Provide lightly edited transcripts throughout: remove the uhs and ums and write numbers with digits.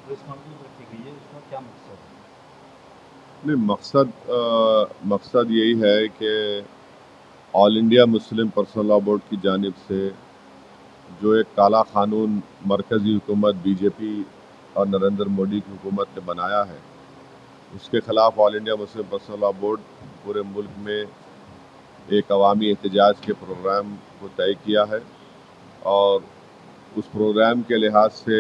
Press conference रखी गई है, उसका क्या मकसद है? नहीं, मकसद यही है कि all India Muslim personal law board की जानिब से जो एक काला कानून मरकज़ी हुकूमत बीजेपी और नरेंद्र मोदी की हुकूमत ने बनाया है, उसके ख़िलाफ़ all India Muslim personal law board पूरे मुल्क में एक अवामी एहतजाज के प्रोग्राम को तय किया है। और उस प्रोग्राम के लिहाज से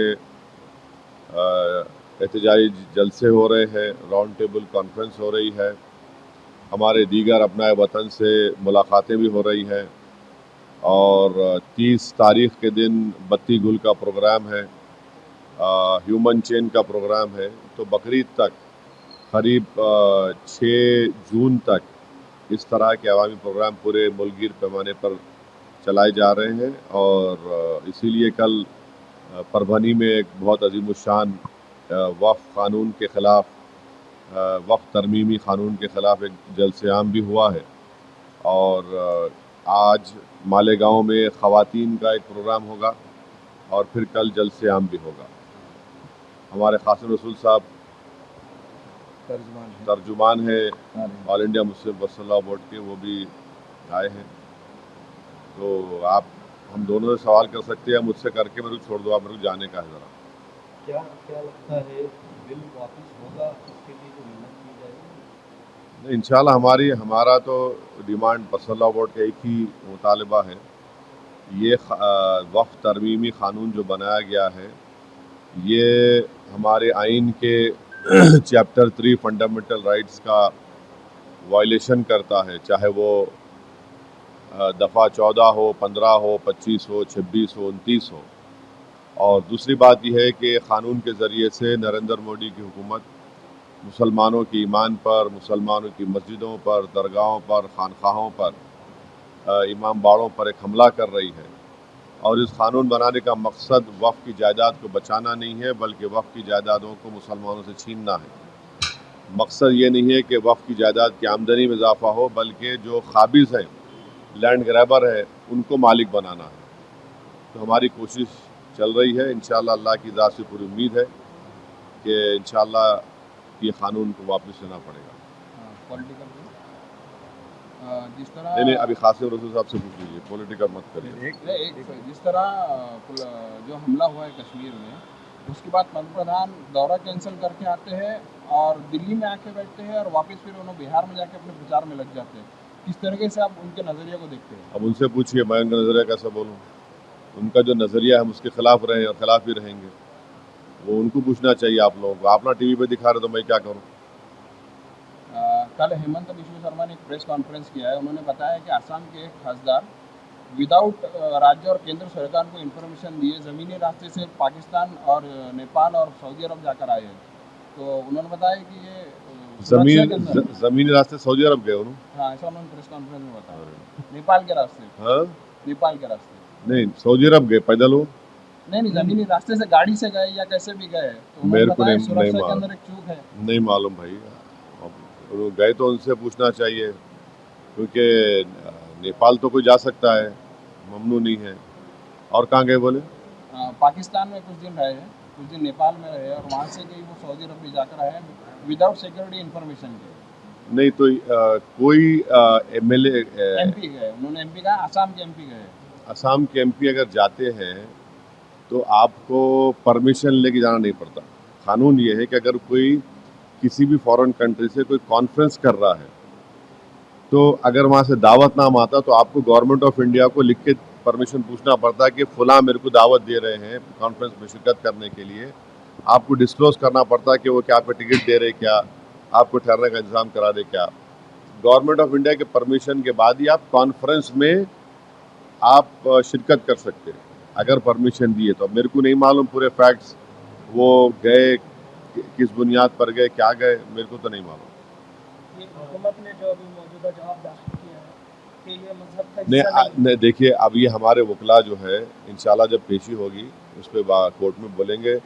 एहतजाजी जलसे हो रहे हैं, राउंड टेबल कॉन्फ्रेंस हो रही है, हमारे दीगर अपनाए वतन से मुलाकातें भी हो रही हैं। और 30 तारीख के दिन बत्ती गुल का प्रोग्राम है, ह्यूमन चेन का प्रोग्राम है। तो बकरीद तक करीब 6 जून तक इस तरह के अवामी प्रोग्राम पूरे मुल्कगीर पैमाने पर चलाए जा रहे हैं। और इसीलिए कल परभनी में एक बहुत अजीमुशान वक्फ कानून के ख़िलाफ़, वक्फ तरमीमी कानून के ख़िलाफ़ एक जलसे आम भी हुआ है। और आज मालेगांव में ख़वातीन का एक प्रोग्राम होगा और फिर कल जलसे आम भी होगा। हमारे कासिम रसूल साहब तर्जुमान है all India Muslim personal law board के, वो भी आए हैं। तो आप हम दोनों से सवाल कर सकते हैं, मुझसे करके मेरे को छोड़ दो, आप मेरे को जाने का है ज़रा। क्या क्या लगता है, बिल वापस होगा? इसके लिए जो मेहनत की जाएगी? इंशाल्लाह हमारा तो डिमांड पर्सनल लॉ बोर्ड का एक ही मुतालबा है, ये वक्फ तरमीमी क़ानून जो बनाया गया है, ये हमारे आइन के चैप्टर 3 फंडामेंटल राइट्स का वायलेशन करता है, चाहे वो दफ़ा 14 हो, 15 हो, 25 हो, 26 हो, 29 हो। और दूसरी बात यह है कि क़ानून के ज़रिए से नरेंद्र मोदी की हुकूमत मुसलमानों की ईमान पर, मुसलमानों की मस्जिदों पर, दरगाहों पर, खानकाहों पर, इमाम बाड़ों पर एक हमला कर रही है। और इस कानून बनाने का मकसद वक्फ की जायदाद को बचाना नहीं है, बल्कि वक्फ की जायदादों को मुसलमानों से छीनना है। मकसद ये नहीं है कि वक्फ की जायदाद की आमदनी में इजाफा हो, बल्कि जो काबिज़ हैं, लैंड ग्रैबर है, उनको मालिक बनाना है। तो हमारी कोशिश चल रही है। इंशाअल्लाह अल्लाह की ज़ात से पूरी उम्मीद है कि इंशाअल्लाह ये कानून को वापस लेना पड़ेगा। पॉलिटिकल जिस नहीं, तरह अभी कासिम रसूल साहब से पूछ लीजिए, पॉलिटिकल मत करिए। जिस तरह जो हमला हुआ है कश्मीर में, उसके बाद पंतप्रधान दौरा कैंसिल करके आते हैं और दिल्ली में आके बैठते हैं और वापस फिर उन्होंने बिहार में जाके अपने प्रचार में लग जाते हैं। किस तरीके से आप उनके नज़रिए को देखते हैं? अब उनसे पूछिए, मैं उनका नज़रिया कैसा बोलूँ? उनका जो नज़रिया है हम उसके ख़िलाफ़ रहे और ख़िलाफ़ ही रहेंगे। वो उनको पूछना चाहिए आप लोगों को। आप ना टीवी पे दिखा रहे तो मैं क्या करूँ? कल हेमंत बिश्व शर्मा ने एक प्रेस कॉन्फ्रेंस किया है, उन्होंने बताया कि असम के एक खासदार विदाउट राज्य और केंद्र सरकार को इन्फॉर्मेशन दिए ज़मीनी रास्ते से पाकिस्तान और नेपाल और सऊदी अरब जाकर आए हैं। तो उन्होंने बताया कि ये ज़मीनी रास्ते सऊदी अरब गए उन्होंने? हाँ, ऐसा उन्होंने प्रेस कॉन्फ्रेंस में बताया। नेपाल के रास्ते। हाँ, नेपाल के रास्ते नहीं सऊदी अरब गए पैदल वो? नहीं, ज़मीनी रास्ते से गाड़ी से गए या कैसे भी गए, तो उन्होंने मेरे को बताया नहीं सुरक्षा के मालूम, अंदर एक चूक है। नहीं मालूम भाई। अब वो गए तो उनसे पूछना चाहिए, क्योंकि नेपाल तो कोई जा सकता है, ममनू नहीं है। और कहाँ गए बोले? पाकिस्तान में कुछ दिन रहे हैं, कुछ दिन नेपाल में रहे और वहाँ से कहीं वो सऊदी अरब भी जाकर आए विदाउट सिक्योरिटी इन्फॉर्मेशन के। नहीं तो कोई एमएलए एमपी गए, उन्होंने एमपी कहा, असम के एमपी गए। असम के एमपी अगर जाते हैं तो आपको परमिशन लेके जाना नहीं पड़ता। कानून ये है कि अगर कोई किसी भी फॉरेन कंट्री से कोई कॉन्फ्रेंस कर रहा है, तो अगर वहाँ से दावतनामा आता तो आपको गवर्नमेंट ऑफ इंडिया को लिख के परमिशन पूछना पड़ता है कि फ़लाँ मेरे को दावत दे रहे हैं कॉन्फ्रेंस में शिरकत करने के लिए। आपको डिस्क्लोज़ करना पड़ता है कि वो क्या आपको टिकट दे रहे, क्या आपको ठहरने का इंतज़ाम करा दे क्या। गवर्नमेंट ऑफ इंडिया के परमिशन के बाद ही आप कॉन्फ्रेंस में आप शिरकत कर सकते हैं, अगर परमिशन दिए तो। अब मेरे को नहीं मालूम पूरे फैक्ट्स, वो गए किस बुनियाद पर गए, क्या गए, मेरे को तो नहीं मालूम। ये हुकूमत ने जो अभी मौजूदा जवाब दाखिल किया है कि ये मजहब का नहीं हिस्सा नहीं, देखिए अब ये हमारे वकला जो है, इंशाल्लाह जब पेशी होगी उस पर कोर्ट में बोलेंगे।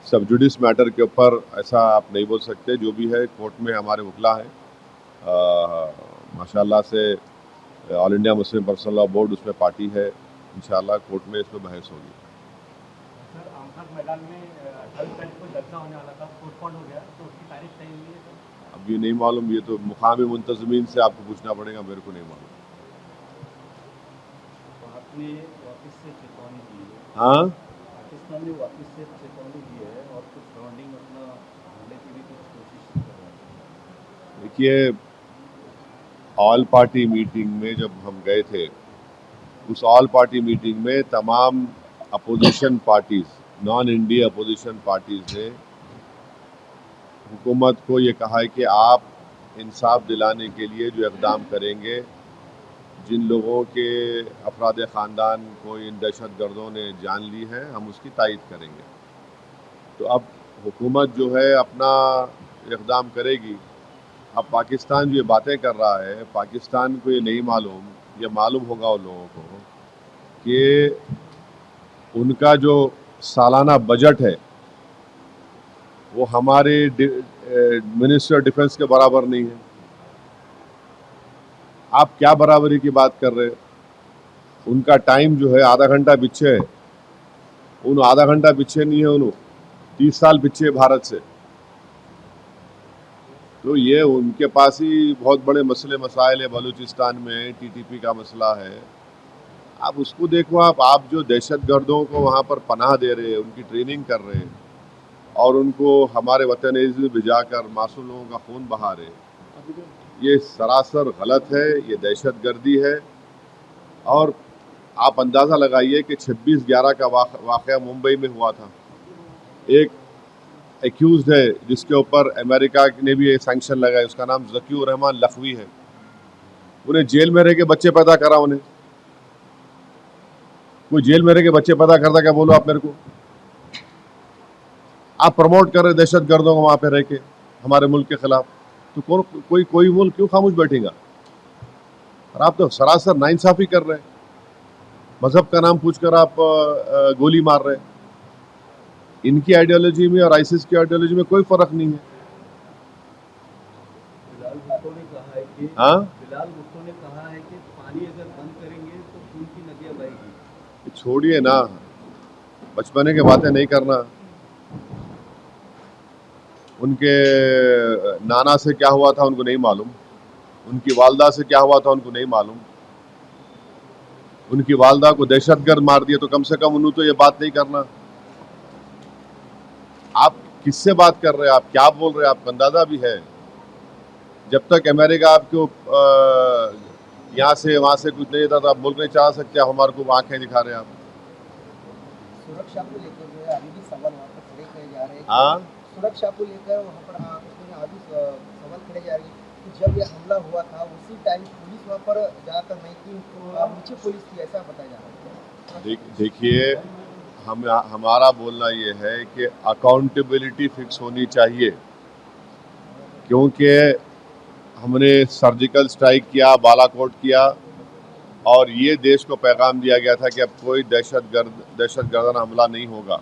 सब जुडिस मैटर के ऊपर ऐसा आप नहीं बोल सकते। जो भी है कोर्ट में हमारे वकला है, माशाल्लाह से all India Muslim personal law board उसमें पार्टी है। इंशाल्लाह कोर्ट में इस पर बहस होगी। सर, आमखास मैदान में 28 तारीख को फैसला होने वाला था, पोस्टपोन हो गया, तो उसकी तारीख तय हुई है सर? अब ये नहीं मालूम, ये तो मुकामी मुंतज़मीन से आपको पूछना पड़ेगा, मेरे को नहीं मालूम। भारत ने वापस से चेतावनी दी है, हाँ, पाकिस्तान ने वापस से चेतावनी दी है और कुछ ग्राउंडिंग अपना हमले की भी कुछ कोशिश कर रहा है। देखिए, ऑल पार्टी मीटिंग में जब हम गए थे, उस ऑल पार्टी मीटिंग में तमाम opposition parties, non India opposition parties ने हुकूमत को ये कहा है कि आप इंसाफ दिलाने के लिए जो इक़दाम करेंगे, जिन लोगों के अफराद ख़ानदान को इन दहशत गर्दों ने जान ली है, हम उसकी तायद करेंगे। तो अब हुकूमत जो है अपना इक़दाम करेगी। अब पाकिस्तान जो ये बातें कर रहा है, पाकिस्तान को ये नहीं मालूम, ये मालूम होगा उन लोगों को कि उनका जो सालाना बजट है वो हमारे मिनिस्टर डिफेंस के बराबर नहीं है। आप क्या बराबरी की बात कर रहे हैं? उनका टाइम जो है आधा घंटा पीछे है, उन आधा घंटा पीछे नहीं है, उन 30 साल पीछे भारत से। तो ये उनके पास ही बहुत बड़े मसले मसाइल है। बलूचिस्तान में टीटीपी का मसला है, आप उसको देखो। आप जो दहशत गर्दों को वहाँ पर पनाह दे रहे हैं, उनकी ट्रेनिंग कर रहे हैं और उनको हमारे वतन अज़ीज़ में भिजा कर मासूम लोगों का खून बहा रहे हैं, ये सरासर गलत है, ये दहशत गर्दी है। और आप अंदाज़ा लगाइए कि 26/11 का वाक़या मुंबई में हुआ था। एक एक्यूज़ है जिसके ऊपर अमेरिका ने भी एक सैंक्शन लगाया, उसका नाम ज़कीउर रहमान लखवी है। उन्हें जेल में रह के बच्चे पैदा करा। उन्हें कोई जेल में रह के बच्चे पैदा करता, क्या बोलो आप मेरे को? आप प्रमोट कर रहे दहशत गर्दों को वहाँ पे रह के हमारे मुल्क के खिलाफ, तो कोई मुल्क क्यों खामोश बैठेगा? और आप तो सरासर नाइंसाफ़ी कर रहे हैं। मजहब का नाम पूछकर आप गोली मार रहे हैं। इनकी आइडियोलॉजी में और आईसिस की आइडियोलॉजी में कोई फर्क नहीं है। बिलाल भुट्टो ने कहा है कि पानी अगर बंद करेंगे तो खून की नदियाँ बहेगी। छोड़िए ना, बचपने की बातें नहीं करना। उनके नाना से क्या हुआ था उनको नहीं मालूम, उनकी वालदा से क्या हुआ था उनको नहीं मालूम। उनकी वालदा को दहशतगर्द मार दिया, तो कम से कम उन्होंने तो ये बात नहीं करना। आप किससे बात कर रहे हैं? आप क्या बोल रहे हैं? आपको अंदाजा भी है, जब तक अमेरिका आपको यहाँ से वहाँ से कुछ नहीं था तो आप बोल नहीं चाह सकते। आप हमारे को आंखें दिखा रहे हैं। आप सुरक्षा को लेकर जो है अभी भी सवाल वहाँ पर खड़े किए जा रहे हैं। हाँ, सुरक्षा को लेकर वहाँ पर अभी सवाल खड़े जा रहे हैं कि जब ये हमला हुआ था उसी टाइम पुलिस वहाँ पर जाकर नहीं थी, नीचे पुलिस थी, ऐसा बताया जा रहा है। देखिए, हमारा बोलना ये है कि अकाउंटेबिलिटी फिक्स होनी चाहिए, क्योंकि हमने सर्जिकल स्ट्राइक किया, बालाकोट किया और ये देश को पैगाम दिया गया था कि अब कोई दहशतगर्दाना हमला नहीं होगा।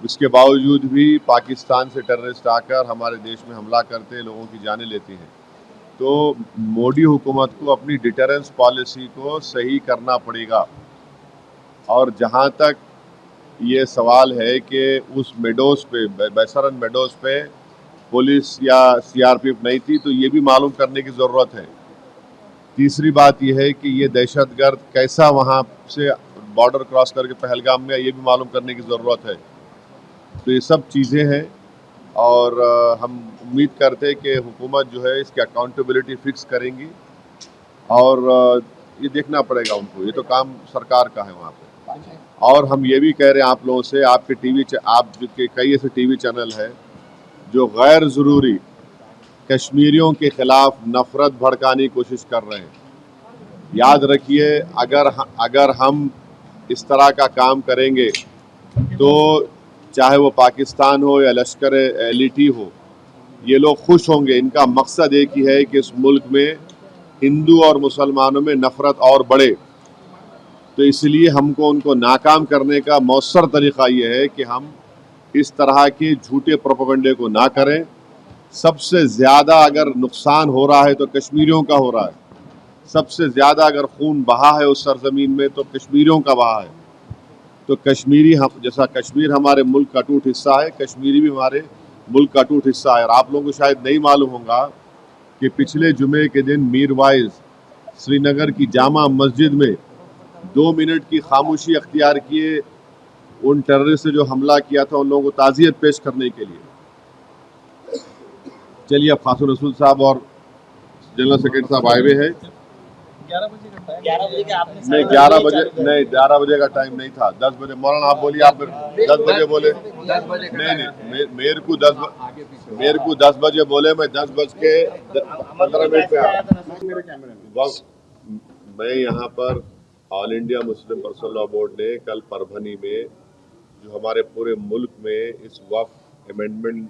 इसके बावजूद भी पाकिस्तान से टेररिस्ट आकर हमारे देश में हमला करते, लोगों की जानें लेती हैं। तो मोदी हुकूमत को अपनी डिटरेंस पॉलिसी को सही करना पड़ेगा। और जहाँ तक ये सवाल है कि उस मेडोज़ पे, बैसरन मेडोज़ पे पुलिस या सीआरपीएफ नहीं थी, तो ये भी मालूम करने की ज़रूरत है। तीसरी बात यह है कि ये दहशतगर्द कैसा वहाँ से बॉर्डर क्रॉस करके पहलगाम में, ये भी मालूम करने की ज़रूरत है। तो ये सब चीज़ें हैं और हम उम्मीद करते हैं कि हुकूमत जो है इसकी अकाउंटेबिलिटी फिक्स करेंगी और ये देखना पड़ेगा उनको। ये तो काम सरकार का है वहाँ पे। और हम ये भी कह रहे हैं आप लोगों से, आपके आप के कई ऐसे टीवी चैनल है जो गैर ज़रूरी कश्मीरियों के ख़िलाफ़ नफ़रत भड़काने की कोशिश कर रहे हैं। याद रखिए, अगर हम इस तरह का काम करेंगे तो चाहे वो पाकिस्तान हो या लश्कर एलिटी हो, ये लोग खुश होंगे। इनका मकसद एक ही है कि इस मुल्क में हिंदू और मुसलमानों में नफ़रत और बढ़े। तो इसलिए हमको उनको नाकाम करने का मौसर तरीक़ा ये है कि हम इस तरह के झूठे प्रोपेगेंडे को ना करें। सबसे ज़्यादा अगर नुकसान हो रहा है तो कश्मीरियों का हो रहा है। सबसे ज़्यादा अगर खून बहा है उस सरजमीन में तो कश्मीरियों का बहा है। तो कश्मीरी हम जैसा कश्मीर हमारे मुल्क का अटूट हिस्सा है, कश्मीरी भी हमारे मुल्क का अटूट हिस्सा है। और आप लोगों को शायद नहीं मालूम होगा कि पिछले जुमे के दिन मीरवाइज श्रीनगर की जामा मस्जिद में 2 मिनट की खामोशी अख्तियार किए उन टेररिस्ट से जो हमला किया था उन लोगों को ताज़ियत पेश करने के लिए। चलिए, अब फासूर रसूल साहब और जनरल सेक्रेटरी साहब आए हुए हैं। 11 बजे का टाइम, 11 बजे का आपने नहीं, 11 बजे नहीं, 11 बजे का टाइम नहीं था, 10 बजे। मौलाना आप बोलिए, आप 10 बजे बोले। नहीं, मेरे को 10 बजे बोले, मैं 10:15 पे आया। मैं यहाँ पर all India Muslim personal law board ने कल परभनी में जो हमारे पूरे मुल्क में इस वक्फ अमेंडमेंट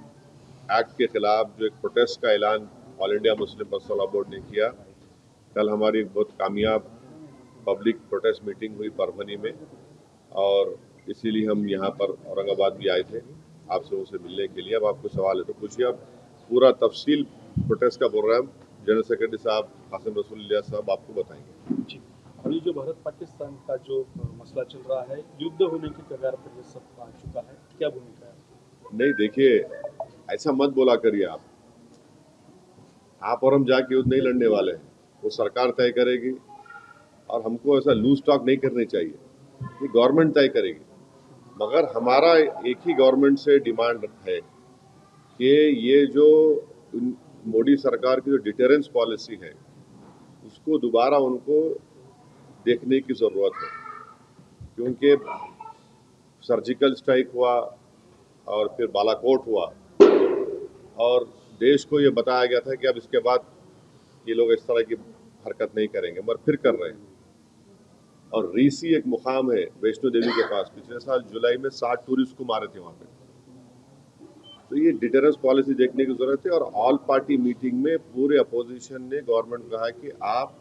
एक्ट के खिलाफ जो एक प्रोटेस्ट का ऐलान all India Muslim personal law board ने किया, कल हमारी एक बहुत कामयाब पब्लिक प्रोटेस्ट मीटिंग हुई परभनी में, और इसीलिए हम यहाँ पर औरंगाबाद भी आए थे आपसे उनसे मिलने के लिए। अब आपको सवाल है तो पूछिए। अब पूरा तफसील प्रोटेस्ट का प्रोग्राम जनरल सेक्रेटरी साहब कासिम रसूलुल्लाह साहब आपको बताएंगे। जी, अभी जो भारत पाकिस्तान का जो मसला चल रहा है, युद्ध होने की कगार पर ये सब आ चुका है, क्या भूमिका है? नहीं, देखिए, ऐसा मत बोला करिए। आप और हम जाके युद्ध नहीं लड़ने वाले हैं, वो सरकार तय करेगी, और हमको ऐसा लूज टॉक नहीं करनी चाहिए, ये गवर्नमेंट तय करेगी। मगर हमारा एक ही गवर्नमेंट से डिमांड है कि ये जो मोदी सरकार की जो डिटेरेंस पॉलिसी है उसको दोबारा उनको देखने की ज़रूरत है, क्योंकि सर्जिकल स्ट्राइक हुआ और फिर बालाकोट हुआ, और देश को ये बताया गया था कि अब इसके बाद ये लोग इस तरह की हरकत नहीं करेंगे, मगर फिर कर रहे हैं। और रीसी एक मुकाम है वैष्णो देवी के पास, पिछले साल जुलाई में 60 टूरिस्ट को मारे थे वहाँ पे। तो ये डिटेरेंस पॉलिसी देखने की जरूरत है। और ऑल पार्टी मीटिंग में पूरे अपोजिशन ने गवर्नमेंट को कहा कि आप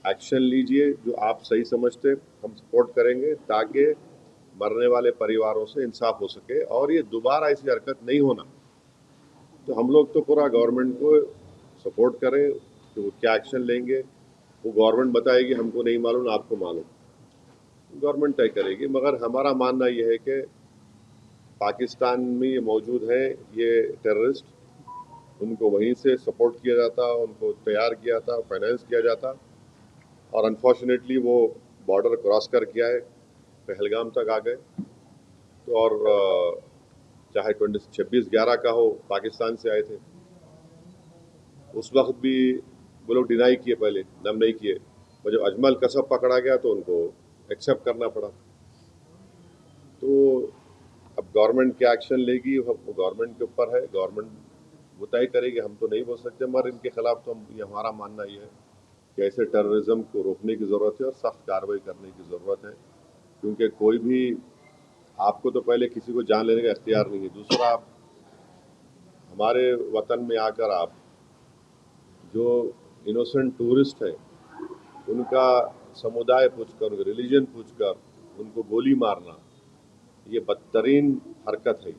एक्शन लीजिए, जो आप सही समझते हम सपोर्ट करेंगे, ताकि मरने वाले परिवारों से इंसाफ हो सके और ये दोबारा ऐसी हरकत नहीं होना। तो हम लोग तो पूरा गवर्नमेंट को सपोर्ट करें कि वो क्या एक्शन लेंगे, वो गवर्नमेंट बताएगी, हमको नहीं मालूम, आपको मालूम, गवर्नमेंट तय करेगी। मगर हमारा मानना ये है कि पाकिस्तान में ये मौजूद हैं, ये टेररिस्ट, उनको वहीं से सपोर्ट किया जाता, उनको तैयार किया था, फाइनेंस किया जाता, और अनफॉर्चुनेटली वो बॉर्डर क्रॉस कर किया है, पहलगाम तक आ गए। तो और चाहे 26/11 का हो, पाकिस्तान से आए थे, उस वक्त भी वो लोग डिनाई किए, पहले दम नहीं किए, और जब अजमल कसब पकड़ा गया तो उनको एक्सेप्ट करना पड़ा। तो अब गवर्नमेंट क्या एक्शन लेगी वो गवर्नमेंट के ऊपर है, गवर्नमेंट वो तय करेगी, हम तो नहीं बोल सकते। मगर इनके खिलाफ तो ये हमारा मानना ये है कि ऐसे टेररिज्म को रोकने की ज़रूरत है और सख्त कार्रवाई करने की ज़रूरत है, क्योंकि कोई भी, आपको तो पहले किसी को जान लेने का इख्तियार नहीं है, दूसरा आप हमारे वतन में आकर आप जो इनोसेंट टूरिस्ट है उनका समुदाय पूछकर, उनका रिलीजन पूछकर उनको गोली मारना, ये बदतरीन हरकत है।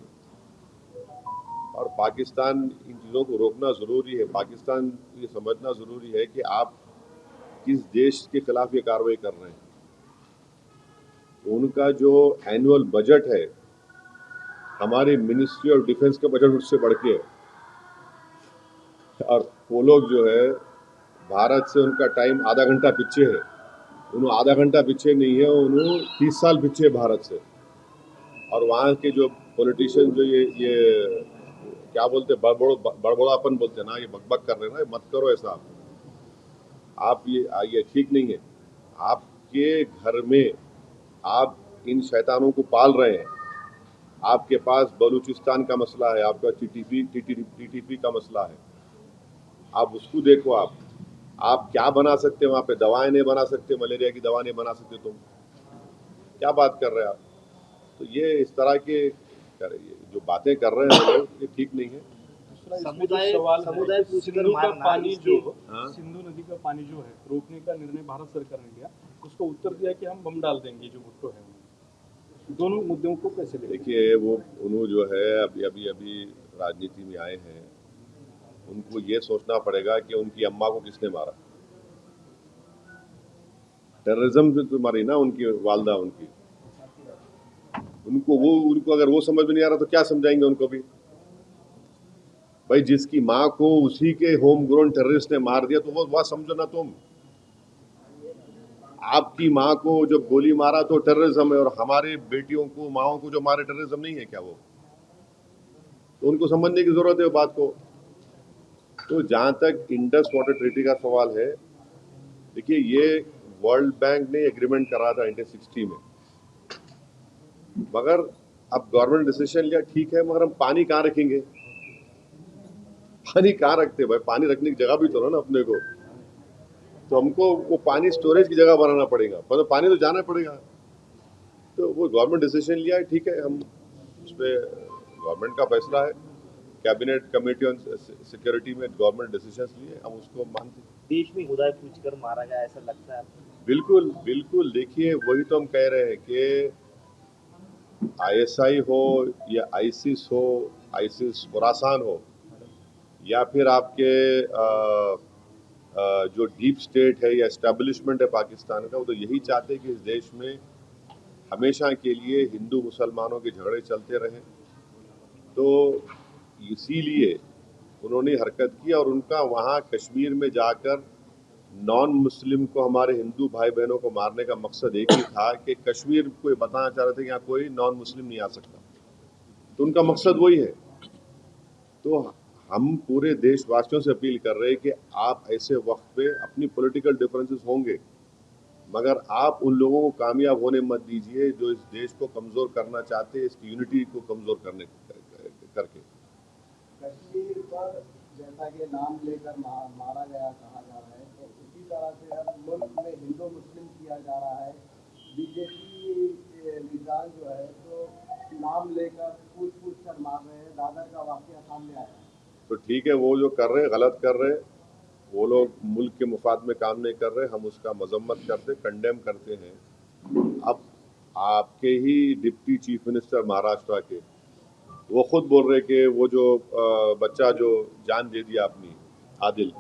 और पाकिस्तान इन चीज़ों को रोकना ज़रूरी है। पाकिस्तान ये समझना ज़रूरी है कि आप किस देश के खिलाफ ये कार्रवाई कर रहे हैं। उनका जो एनुअल बजट है, हमारी मिनिस्ट्री ऑफ डिफेंस का बजट उससे बढ़ के है, और वो लोग जो है भारत से उनका टाइम आधा घंटा पीछे है। उन्होंने आधा घंटा पीछे नहीं है, उन्होंने 30 साल पीछे है भारत से। और वहाँ के जो पॉलिटिशियन जो ये क्या बोलते हैं, बड़बड़ापन बोलते हैं ना, ये बकबक कर रहे हैं ना, मत करो ऐसा। आप ये ठीक नहीं है। आपके घर में आप इन शैतानों को पाल रहे हैं। आपके पास बलूचिस्तान का मसला है, आपका टीटीपी का मसला है, आप उसको देखो। आप क्या बना सकते हैं वहाँ पे? दवाएं नहीं बना सकते, मलेरिया की दवा नहीं बना सकते, तुम क्या बात कर रहे हैं आप? तो ये इस तरह के जो बातें कर रहे हैं लोग, ये ठीक नहीं है। समुदाय सिंधु का पानी जो सिंधु नदी का पानी जो है रोकने का निर्णय भारत सरकार ने लिया, उसको उत्तर दिया कि हम बम डाल देंगे जो भुट्टो है। दोनों मुद्दों को कैसे देखिए, वो उन्होंने जो है अभी राजनीति में आए हैं, उनको ये सोचना पड़ेगा कि उनकी अम्मा को किसने मारा। टेररिज्म से तो मारी ना उनकी वालदा, उनकी उनको अगर वो समझ में नहीं आ रहा तो क्या समझाएंगे उनको भी? भाई जिसकी माँ को उसी के होम ग्रोन टेररिस्ट ने मार दिया तो वो बात समझो ना तुम। आपकी माँ को जब गोली मारा तो टेररिज्म है, और हमारे बेटियों को माओं को जो मारे टेररिज्म नहीं है क्या वो? तो उनको समझने की जरूरत है बात को। तो जहां तक इंडस वाटर ट्रीटी का सवाल है, देखिए ये वर्ल्ड बैंक ने एग्रीमेंट करा था 1960 में, मगर अब गवर्नमेंट डिसीजन लिया, ठीक है, मगर हम पानी कहाँ रखेंगे? पानी कहाँ रखते भाई? पानी रखने की जगह भी तो ना अपने को। तो हमको वो पानी स्टोरेज की जगह बनाना पड़ेगा, पर पानी तो जाना पड़ेगा। तो वो गवर्नमेंट डिसीजन लिया है, ठीक है, हम उस पर गवर्नमेंट का फैसला है, कैबिनेट कमेटी ऑन सिक्योरिटी में गवर्नमेंट डिसीजंस लिए, हम उसको मानते हैं। देश में खुदा पूछकर मारा गया ऐसा लगता है आपको? बिल्कुल बिल्कुल, देखिए वही तो हम कह रहे हैं कि ISI हो या आईसिस हो, आईसिस खुरासान हो, या फिर आपके जो डीप स्टेट है या एस्टेब्लिशमेंट है पाकिस्तान का, वो तो यही चाहते हैं कि इस देश में हमेशा के लिए हिंदू मुसलमानों के झगड़े चलते रहें। तो इसीलिए उन्होंने हरकत की, और उनका वहाँ कश्मीर में जाकर नॉन मुस्लिम को, हमारे हिंदू भाई बहनों को मारने का मकसद एक ही था कि कश्मीर को बताना चाह रहे थे कि यहाँ कोई नॉन मुस्लिम नहीं आ सकता। तो उनका मकसद वही है। तो हम पूरे देशवासियों से अपील कर रहे हैं कि आप ऐसे वक्त पे, अपनी पॉलिटिकल डिफरेंसेस होंगे, मगर आप उन लोगों को कामयाब होने मत दीजिए जो इस देश को कमज़ोर करना चाहते हैं, इसकी यूनिटी को कमज़ोर करके। कश्मीर पर जैसा कि नाम लेकर मारा गया कहा जा रहा है, तो उसी तरह से हर मुल्क में हिंदू मुस्लिम किया जा रहा है। बीजेपी निजाम जो है तो नाम लेकर पूछ कर मार रहे हैं। दादर का वाकया सामने आया है। तो ठीक है, वो जो कर रहे हैं गलत कर रहे हैं, वो लोग मुल्क के मुफाद में काम नहीं कर रहे, हम उसका मजम्मत करते, कंडेम करते हैं। अब आपके ही डिप्टी चीफ मिनिस्टर महाराष्ट्र के, वो खुद बोल रहे कि वो जो बच्चा जो जान दे दिया अपनी, आदिल,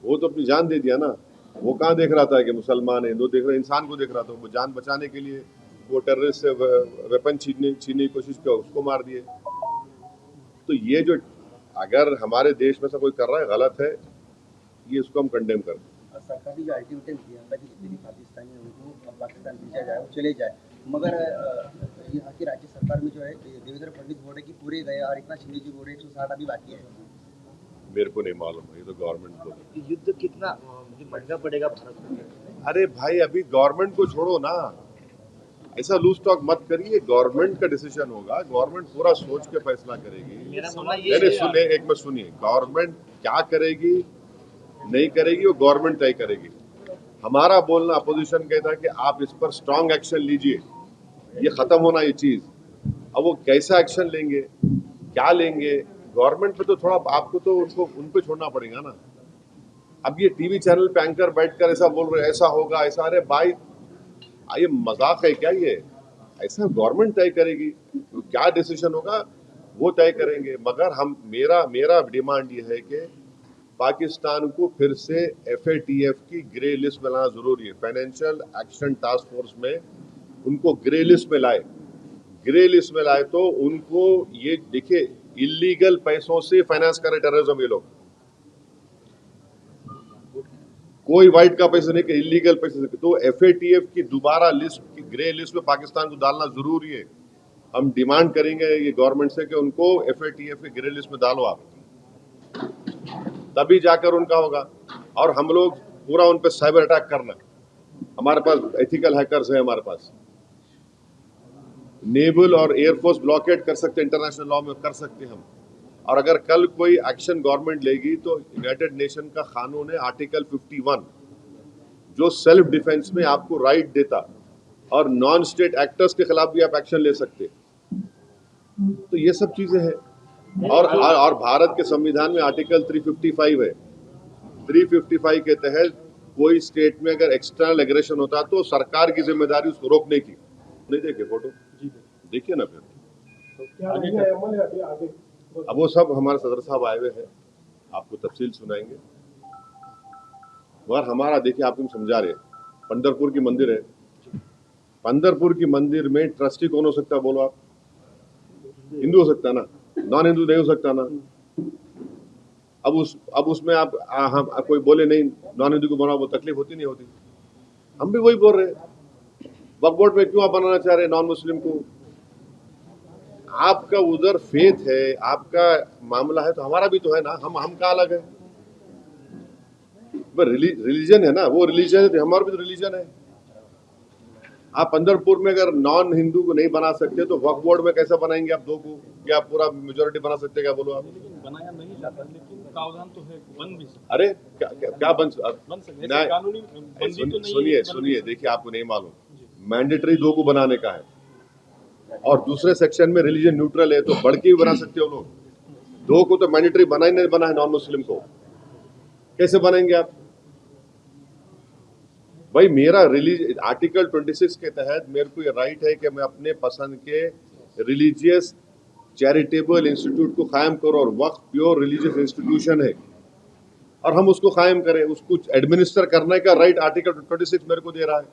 वो तो अपनी जान दे दिया ना। वो कहाँ देख रहा था कि मुसलमान है, हिंदू देख रहा, इंसान को देख रहा था। वो जान बचाने के लिए वो टेररिस्ट से वेपन छीनने की कोशिश किया, उसको मार दिए। तो ये जो अगर हमारे देश में से कोई कर रहा है गलत है, ये इसको हम कंडेम करते हैं। सरकार ने जो अल्टीमेटम दिया था कि जितने भी पाकिस्तानी हैं उनको पाकिस्तान भेजा जाए, वो चले जाए, मगर यहाँ की राज्य सरकार में जो है देवेंद्र फडणवीस बोल रहे कि पूरे गए, और एकनाथ शिंदे जी बोल रहे 160 अभी बाकी है। मेरे को नहीं मालूम है, ये तो गवर्नमेंट को। युद्ध कितना महंगा पड़ेगा भारत को? अरे भाई अभी गवर्नमेंट को छोड़ो ना, ऐसा लूज टॉक मत करिए। गवर्नमेंट का डिसीजन होगा, गवर्नमेंट पूरा सोच के फैसला करेगी। सुनिए, एक मिनट सुनिए, गवर्नमेंट क्या करेगी नहीं करेगी वो गवर्नमेंट तय करेगी। हमारा बोलना, अपोजिशन कहता है कि आप इस पर स्ट्रांग एक्शन लीजिए, ये खत्म होना ये चीज। अब वो कैसा एक्शन लेंगे, क्या लेंगे, गवर्नमेंट पे तो थोड़ा आपको तो उन पे छोड़ना पड़ेगा ना। अब ये टीवी चैनल पे एंकर बैठकर ऐसा बोल रहे, ऐसा होगा ऐसा, अरे भाई ये मजाक है क्या? ये ऐसा गवर्नमेंट तय करेगी, क्या डिसीजन होगा वो तय करेंगे। मगर हम मेरा डिमांड ये है कि पाकिस्तान को फिर से FATF की ग्रे लिस्ट में लाना जरूरी है। फाइनेंशियल एक्शन टास्क फोर्स में उनको ग्रे लिस्ट में लाए। ग्रे लिस्ट में लाए तो उनको ये देखिए, इलीगल पैसों से फाइनेंस करे टेररिज्म ये लोग, कोई वाइट का पैसा नहीं कि इलीगल पैसे से। तो FATF की दोबारा लिस्ट, की ग्रे लिस्ट में पाकिस्तान को डालना जरूरी है। हम डिमांड करेंगे ये गवर्नमेंट से कि उनको FATF की ग्रे लिस्ट में डालो आप, तभी जाकर उनका होगा। और हम लोग पूरा उन पर साइबर अटैक करना, हमारे पास एथिकल हैकर्स है, हमारे पास नेवल और एयरफोर्स ब्लॉकेट कर सकते, इंटरनेशनल लॉ में कर सकते हम। और अगर कल कोई एक्शन गवर्नमेंट लेगी तो यूनाइटेड नेशन का कानून है आर्टिकल 51, जो सेल्फ डिफेंस में आपको राइट देता, और नॉन स्टेट एक्टर्स के खिलाफ भी आप एक्शन ले सकते। तो ये सब चीजें हैं। और भारत के संविधान में आर्टिकल 355 है। 355 के तहत कोई स्टेट में अगर एक्सटर्नल एग्रेशन होता तो सरकार की जिम्मेदारी उसको रोकने की। नहीं देखे फोटो, देखिए ना फिर आगे। अब वो सब हमारे सदर साहब आए हुए हैं, आपको तफसील सुनाएंगे। मगर हमारा देखिए, आपको हम समझा रहे, पंढरपुर की मंदिर है, पंदरपुर की मंदिर में ट्रस्टी कौन हो सकता है बोलो आप? हिंदू हो सकता है ना, नॉन हिंदू नहीं हो सकता ना। अब उसमें आप हम कोई बोले नहीं नॉन हिंदू को बनाओ, वो तकलीफ होती नहीं होती? हम भी वही बोल रहे हैं, वक्फ बोर्ड में क्यों आप बनाना चाह रहे हैं नॉन मुस्लिम को? आपका उधर फेथ है, आपका मामला है, तो हमारा भी तो है ना, हम कहाँ अलग है? रिलीजन है ना, वो रिलीजन है तो हमारा भी तो रिलीजन है। आप पंदरपुर में अगर नॉन हिंदू को नहीं बना सकते तो वक्फ बोर्ड में कैसा बनाएंगे आप 2 को? क्या पूरा मेजोरिटी बना सकते, क्या बोलो आप? लेकिन बनाया नहीं जाता, लेकिन प्रावधान तो है, बन भी सकता अरे क्या बन सकता है, कानूनी बंदी तो नहीं है। सुनिए, देखिए आपको नहीं मालूम, मैंडेटरी 2 को बनाने का है और दूसरे सेक्शन में रिलीजन न्यूट्रल है, तो बढ़ के भी बना सकते हो लोग। 2 को तो मैंडेटरी बना ही नहीं, बना है नॉन मुस्लिम को, कैसे बनाएंगे आप? भाई मेरा आर्टिकल 26 के तहत मेरे को ये राइट है कि मैं अपने पसंद के रिलीजियस चैरिटेबल इंस्टीट्यूट को कायम करो, और वक्फ प्योर रिलीजियस इंस्टीट्यूशन है और हम उसको कायम करें, उसको एडमिनिस्टर करने का राइट आर्टिकल 26 मेरे को दे रहा है।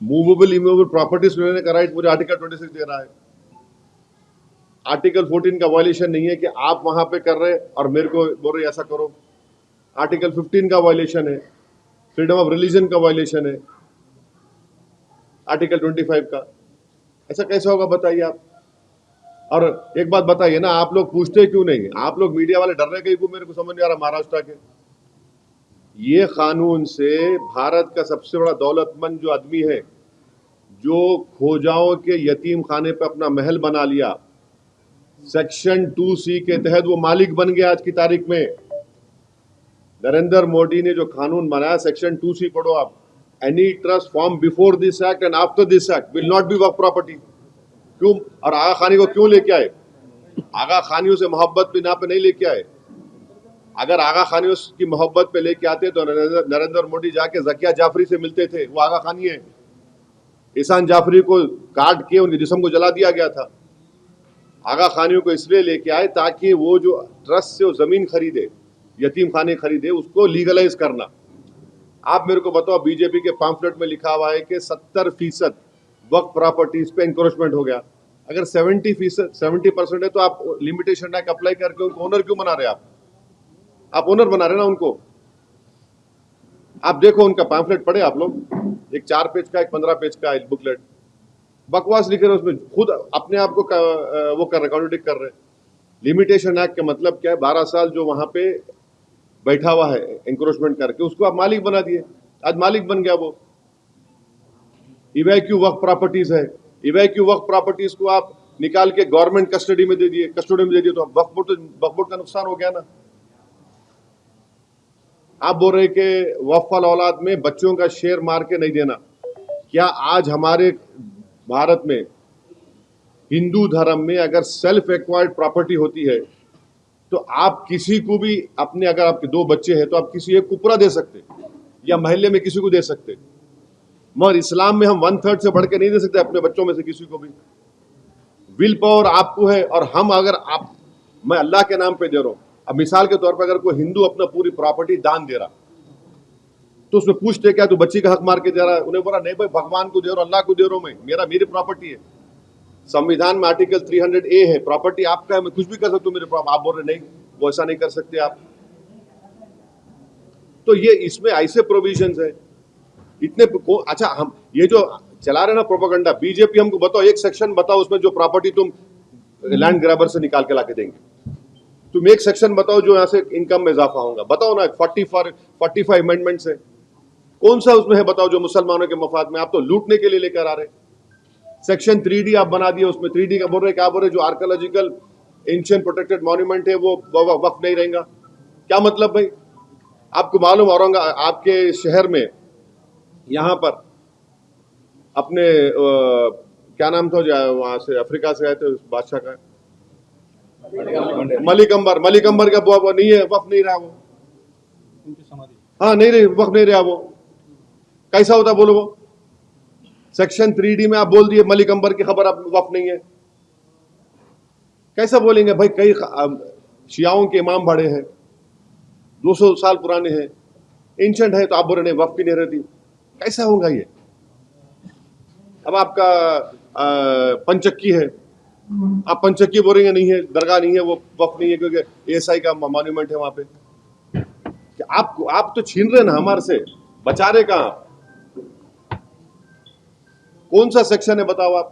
मूवेबल इमूवेबल प्रॉपर्टीज लेने का राइट मुझे आर्टिकल 26 दे रहा है। आर्टिकल 14 का वायलेशन नहीं है कि आप वहां पे कर रहे और मेरे को बोल रहे ऐसा करो। आर्टिकल 15 का वायलेशन है, फ्रीडम ऑफ रिलीजन का वायलेशन है, आर्टिकल 25 का। ऐसा कैसे होगा बताइए आप? और एक बात बताइए ना, आप लोग पूछते क्यों नहीं? आप लोग मीडिया वाले डर रहे कहीं को, मेरे को समझ नहीं आ रहा। महाराष्ट्र के ये कानून से भारत का सबसे बड़ा दौलतमंद जो आदमी है, जो खोजाओं के यतीम खाने पे अपना महल बना लिया, सेक्शन 2C के तहत वो मालिक बन गया। आज की तारीख में नरेंद्र मोदी ने जो कानून बनाया, सेक्शन 2C पढ़ो आप, any trust form before this act and after this act will not be Waqf property. क्यों? और आगा खानी को क्यों लेके आए? आगा खानियों से मोहब्बत पे पे नहीं लेके आए। अगर आगा खानियों की मोहब्बत पे लेके आते तो नरेंद्र मोदी जाके जकिया जाफरी से मिलते थे। वो आगा खानी है। ईसान जाफरी को काट के उनके जिस्म को जला दिया गया था। आगा खानियों को इसलिए लेके आए ताकि वो जो ट्रस्ट से वो जमीन खरीदे, यतीम खाने खरीदे, उसको लीगलाइज करना। आप मेरे को बताओ, बीजेपी के पैम्फलेट में लिखा हुआ है कि 70% वक्फ प्रॉपर्टीज पे इंक्रोचमेंट हो गया। अगर 70% है तो आप लिमिटेशन एक्ट अप्लाई करके उनको ओनर क्यों बना रहे? आप ओनर बना रहे ना उनको। आप देखो उनका पैम्फलेट पढ़े आप लोग, एक 4 पेज का, एक 15 पेज का बुकलेट, बकवास लिखे रहे उसमें, खुद अपने आप को वो कर रहे, कॉन्ट्रडिक्ट कर रहे। लिमिटेशन एक्ट का मतलब क्या है? 12 साल जो वहां पे बैठा हुआ है एंक्रोचमेंट करके, उसको आप मालिक बना दिए। आज मालिक बन गया वो। इवैक्यू वक्फ प्रॉपर्टीज है, इवैक्यू वक्फ प्रॉपर्टीज को आप निकाल के गवर्नमेंट कस्टडी में दे दिए, तो वक्फ बोर्ड का नुकसान हो गया ना। आप बोल रहे कि वक्फ वाल औलाद में बच्चों का शेयर मार के नहीं देना। क्या आज हमारे भारत में हिंदू धर्म में अगर सेल्फ एक्वायर्ड प्रॉपर्टी होती है तो आप किसी को भी अपने, अगर आपके 2 बच्चे हैं तो आप किसी एक को पूरा दे सकते या मोहल्ले में किसी को दे सकते, मगर इस्लाम में हम 1/3 से बढ़ के नहीं दे सकते अपने बच्चों में से किसी को भी। विल पावर आपको है, और हम अगर मैं अल्लाह के नाम पे दे रहा हूं। अब मिसाल के तौर पर अगर कोई हिंदू अपना पूरी प्रॉपर्टी दान दे रहा तो उसमें पूछते क्या तू बच्ची का हक मार के दे रहा है? उन्हें बोला नहीं भाई, भगवान को दे रहा हूं, अल्लाह को दे रहा हूं, मैं मेरी प्रॉपर्टी है। संविधान में आर्टिकल 300A है, प्रॉपर्टी आपका है, मैं कुछ भी कर सकता हूं मेरे प्रॉपर्टी। आप बोल रहे नहीं, वो ऐसा नहीं कर सकते आप। तो ये इसमें ऐसे प्रोविजंस है इतने। अच्छा, हम ये जो चला रहे ना प्रोपेगेंडा, बीजेपी, हमको बताओ एक सेक्शन बताओ उसमें जो प्रॉपर्टी तुम लैंड ग्रैबर से निकाल के लाके देंगे। तुम एक सेक्शन बताओ जो यहाँ से इनकम में इजाफा होगा, बताओ ना। 45 अमेंडमेंट्स है, कौन सा उसमें है बताओ जो मुसलमानों के मफाद में? आप तो लूटने के लिए लेकर आ रहे। सेक्शन 3D आप बना दिए, उसमें 3D का बोल रहे, क्या बोल रहे, जो आर्कियोलॉजिकल एंशिएंट प्रोटेक्टेड मॉन्यूमेंट है वो वक्फ नहीं रहेगा। क्या मतलब भाई? आपको मालूम, औरंगाबाद आपके शहर में यहाँ पर अपने क्या नाम था वहां से अफ्रीका से आए थे उस बादशाह का, मलिक अंबर का वो नहीं है, वक्फ नहीं रहा वो। हाँ नहीं रही, वक्फ नहीं रहा वो। कैसा होता बोलो? वो सेक्शन 3D में आप बोल दिए मलिक अंबर की खबर आप वक्फ नहीं है, कैसा बोलेंगे भाई? कई शियाओं के इमाम बड़े हैं, 200 साल पुराने हैं, एंशंट है, तो आप बोल रहे नहीं वक्फ की नहीं रहती, कैसा होगा ये? अब आपका पंचक्की है, आप पंचक्की बोलेंगे नहीं है, दरगाह नहीं है, वो वक्फ नहीं है क्योंकि एएसआई का मॉन्यूमेंट है वहां पे। कि आप तो छीन रहे ना हमारे से, बचा रहे कहां आप? कौन सा सेक्शन है बताओ आप?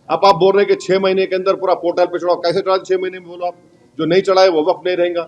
अब आप बोल रहे हैं कि 6 महीने के अंदर पूरा पोर्टल पे चढ़ाओ। कैसे चढ़ा 6 महीने में? बोलो आप। जो नहीं चढ़ाए वो वक्त नहीं रहेगा।